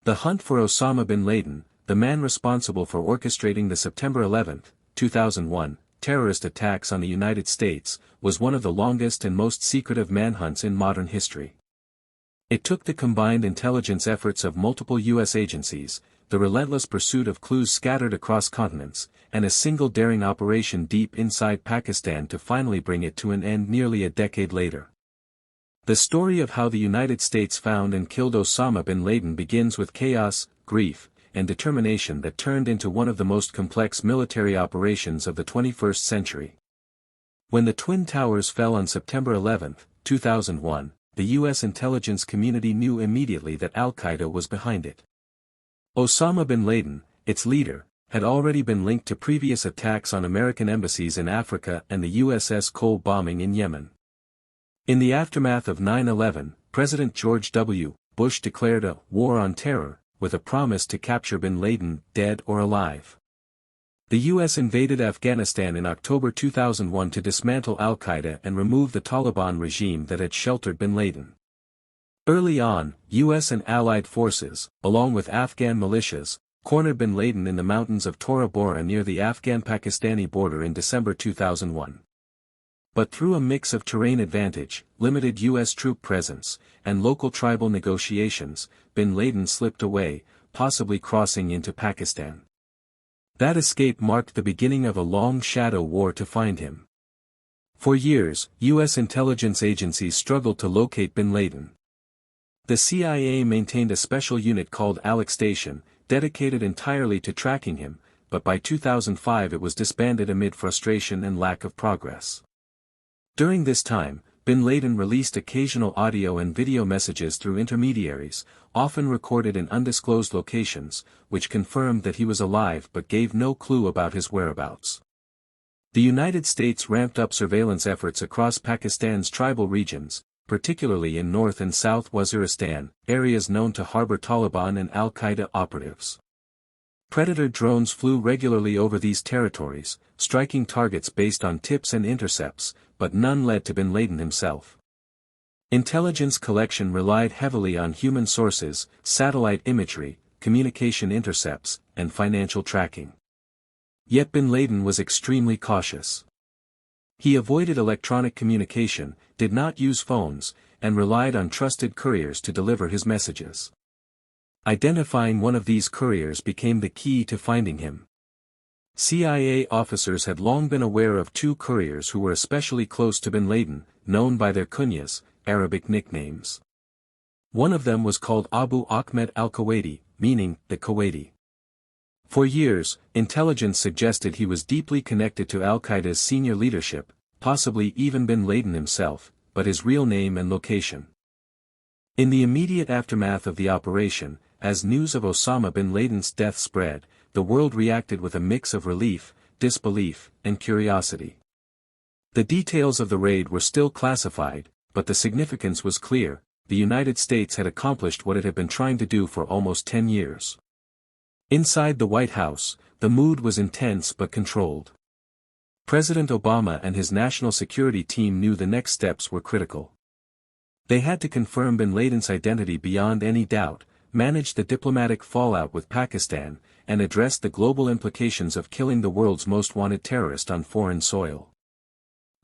The hunt for Osama bin Laden, the man responsible for orchestrating the September 11, 2001, terrorist attacks on the United States, was one of the longest and most secretive manhunts in modern history. It took the combined intelligence efforts of multiple U.S. agencies, the relentless pursuit of clues scattered across continents, and a single daring operation deep inside Pakistan to finally bring it to an end nearly a decade later. The story of how the United States found and killed Osama bin Laden begins with chaos, grief, and determination that turned into one of the most complex military operations of the 21st century. When the Twin Towers fell on September 11, 2001, the U.S. intelligence community knew immediately that Al-Qaeda was behind it. Osama bin Laden, its leader, had already been linked to previous attacks on American embassies in Africa and the USS Cole bombing in Yemen. In the aftermath of 9/11, President George W. Bush declared a war on terror, with a promise to capture bin Laden, dead or alive. The U.S. invaded Afghanistan in October 2001 to dismantle Al-Qaeda and remove the Taliban regime that had sheltered bin Laden. Early on, U.S. and allied forces, along with Afghan militias, cornered bin Laden in the mountains of Tora Bora near the Afghan-Pakistani border in December 2001. But through a mix of terrain advantage, limited U.S. troop presence, and local tribal negotiations, bin Laden slipped away, possibly crossing into Pakistan. That escape marked the beginning of a long shadow war to find him. For years, U.S. intelligence agencies struggled to locate bin Laden. The CIA maintained a special unit called Alex Station, dedicated entirely to tracking him, but by 2005 it was disbanded amid frustration and lack of progress. During this time, bin Laden released occasional audio and video messages through intermediaries, often recorded in undisclosed locations, which confirmed that he was alive but gave no clue about his whereabouts. The United States ramped up surveillance efforts across Pakistan's tribal regions, particularly in North and South Waziristan, areas known to harbor Taliban and Al-Qaeda operatives. Predator drones flew regularly over these territories, striking targets based on tips and intercepts, but none led to bin Laden himself. Intelligence collection relied heavily on human sources, satellite imagery, communication intercepts, and financial tracking. Yet bin Laden was extremely cautious. He avoided electronic communication, did not use phones, and relied on trusted couriers to deliver his messages. Identifying one of these couriers became the key to finding him. CIA officers had long been aware of two couriers who were especially close to bin Laden, known by their kunyas, Arabic nicknames. One of them was called Abu Ahmed al-Kuwaiti, meaning the Kuwaiti. For years, intelligence suggested he was deeply connected to Al-Qaeda's senior leadership, possibly even bin Laden himself, but his real name and location. In the immediate aftermath of the operation, as news of Osama bin Laden's death spread, the world reacted with a mix of relief, disbelief, and curiosity. The details of the raid were still classified, but the significance was clear: the United States had accomplished what it had been trying to do for almost 10 years. Inside the White House, the mood was intense but controlled. President Obama and his national security team knew the next steps were critical. They had to confirm bin Laden's identity beyond any doubt, manage the diplomatic fallout with Pakistan, and address the global implications of killing the world's most wanted terrorist on foreign soil.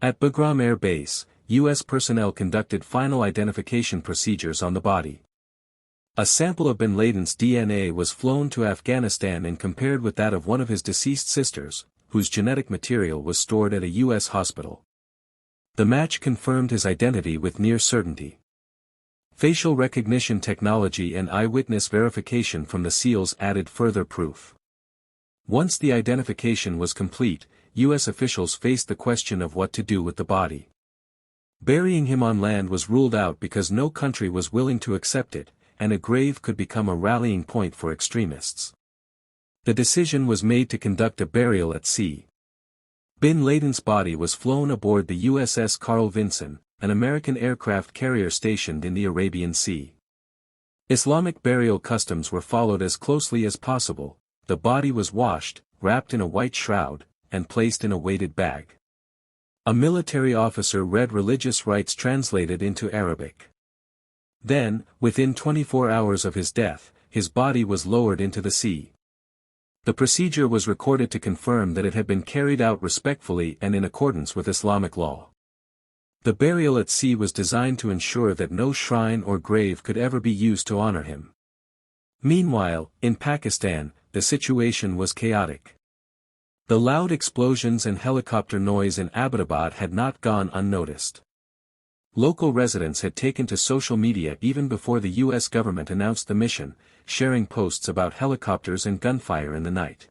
At Bagram Air Base, U.S. personnel conducted final identification procedures on the body. A sample of bin Laden's DNA was flown to Afghanistan and compared with that of one of his deceased sisters, whose genetic material was stored at a U.S. hospital. The match confirmed his identity with near certainty. Facial recognition technology and eyewitness verification from the SEALs added further proof. Once the identification was complete, U.S. officials faced the question of what to do with the body. Burying him on land was ruled out because no country was willing to accept it, and a grave could become a rallying point for extremists. The decision was made to conduct a burial at sea. Bin Laden's body was flown aboard the USS Carl Vinson, an American aircraft carrier stationed in the Arabian Sea. Islamic burial customs were followed as closely as possible. The body was washed, wrapped in a white shroud, and placed in a weighted bag. A military officer read religious rites translated into Arabic. Then, within 24 hours of his death, his body was lowered into the sea. The procedure was recorded to confirm that it had been carried out respectfully and in accordance with Islamic law. The burial at sea was designed to ensure that no shrine or grave could ever be used to honor him. Meanwhile, in Pakistan, the situation was chaotic. The loud explosions and helicopter noise in Abbottabad had not gone unnoticed. Local residents had taken to social media even before the U.S. government announced the mission, sharing posts about helicopters and gunfire in the night.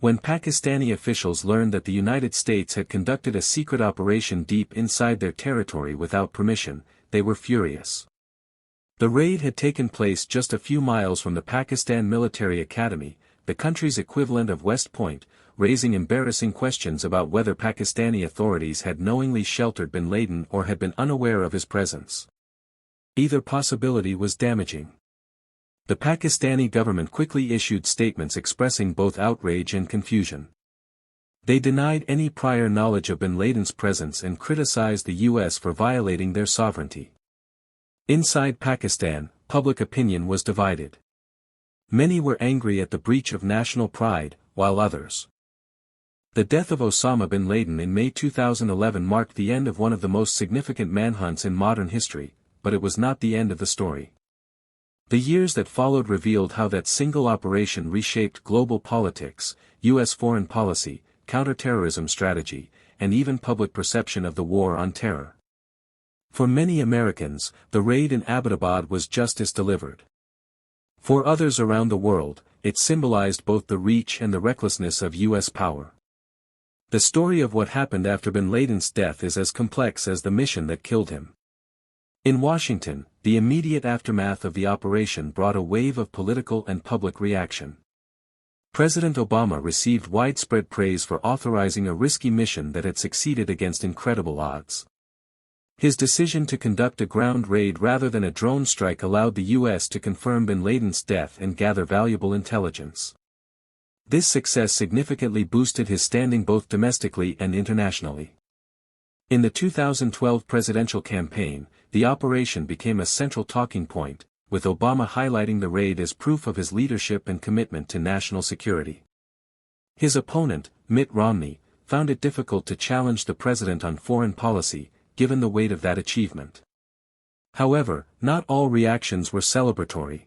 When Pakistani officials learned that the United States had conducted a secret operation deep inside their territory without permission, they were furious. The raid had taken place just a few miles from the Pakistan Military Academy, the country's equivalent of West Point, raising embarrassing questions about whether Pakistani authorities had knowingly sheltered bin Laden or had been unaware of his presence. Either possibility was damaging. The Pakistani government quickly issued statements expressing both outrage and confusion. They denied any prior knowledge of bin Laden's presence and criticized the U.S. for violating their sovereignty. Inside Pakistan, public opinion was divided. Many were angry at the breach of national pride, while others. The death of Osama bin Laden in May 2011 marked the end of one of the most significant manhunts in modern history, but it was not the end of the story. The years that followed revealed how that single operation reshaped global politics, U.S. foreign policy, counterterrorism strategy, and even public perception of the war on terror. For many Americans, the raid in Abbottabad was justice delivered. For others around the world, it symbolized both the reach and the recklessness of U.S. power. The story of what happened after bin Laden's death is as complex as the mission that killed him. In Washington, the immediate aftermath of the operation brought a wave of political and public reaction. President Obama received widespread praise for authorizing a risky mission that had succeeded against incredible odds. His decision to conduct a ground raid rather than a drone strike allowed the U.S. to confirm bin Laden's death and gather valuable intelligence. This success significantly boosted his standing both domestically and internationally. In the 2012 presidential campaign, the operation became a central talking point, with Obama highlighting the raid as proof of his leadership and commitment to national security. His opponent, Mitt Romney, found it difficult to challenge the president on foreign policy, given the weight of that achievement. However, not all reactions were celebratory.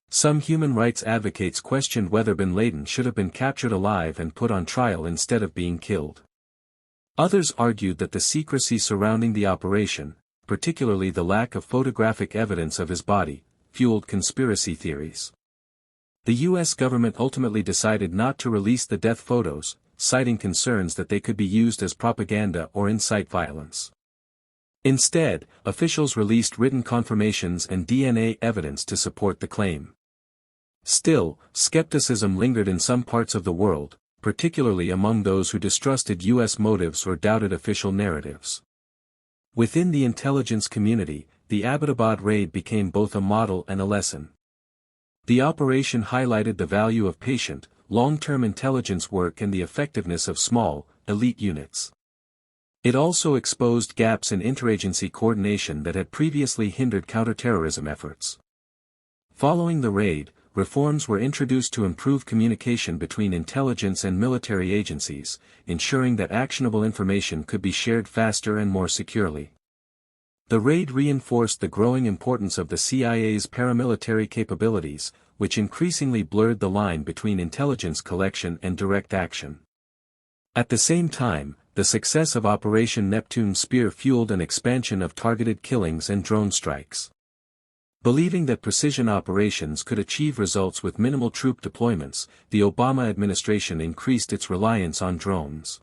Some human rights advocates questioned whether bin Laden should have been captured alive and put on trial instead of being killed. Others argued that the secrecy surrounding the operation, particularly the lack of photographic evidence of his body, fueled conspiracy theories. The U.S. government ultimately decided not to release the death photos, citing concerns that they could be used as propaganda or incite violence. Instead, officials released written confirmations and DNA evidence to support the claim. Still, skepticism lingered in some parts of the world, particularly among those who distrusted U.S. motives or doubted official narratives. Within the intelligence community, the Abbottabad raid became both a model and a lesson. The operation highlighted the value of patient, long-term intelligence work and the effectiveness of small, elite units. It also exposed gaps in interagency coordination that had previously hindered counterterrorism efforts. Following the raid, reforms were introduced to improve communication between intelligence and military agencies, ensuring that actionable information could be shared faster and more securely. The raid reinforced the growing importance of the CIA's paramilitary capabilities, which increasingly blurred the line between intelligence collection and direct action. At the same time, the success of Operation Neptune Spear fueled an expansion of targeted killings and drone strikes. Believing that precision operations could achieve results with minimal troop deployments, the Obama administration increased its reliance on drones.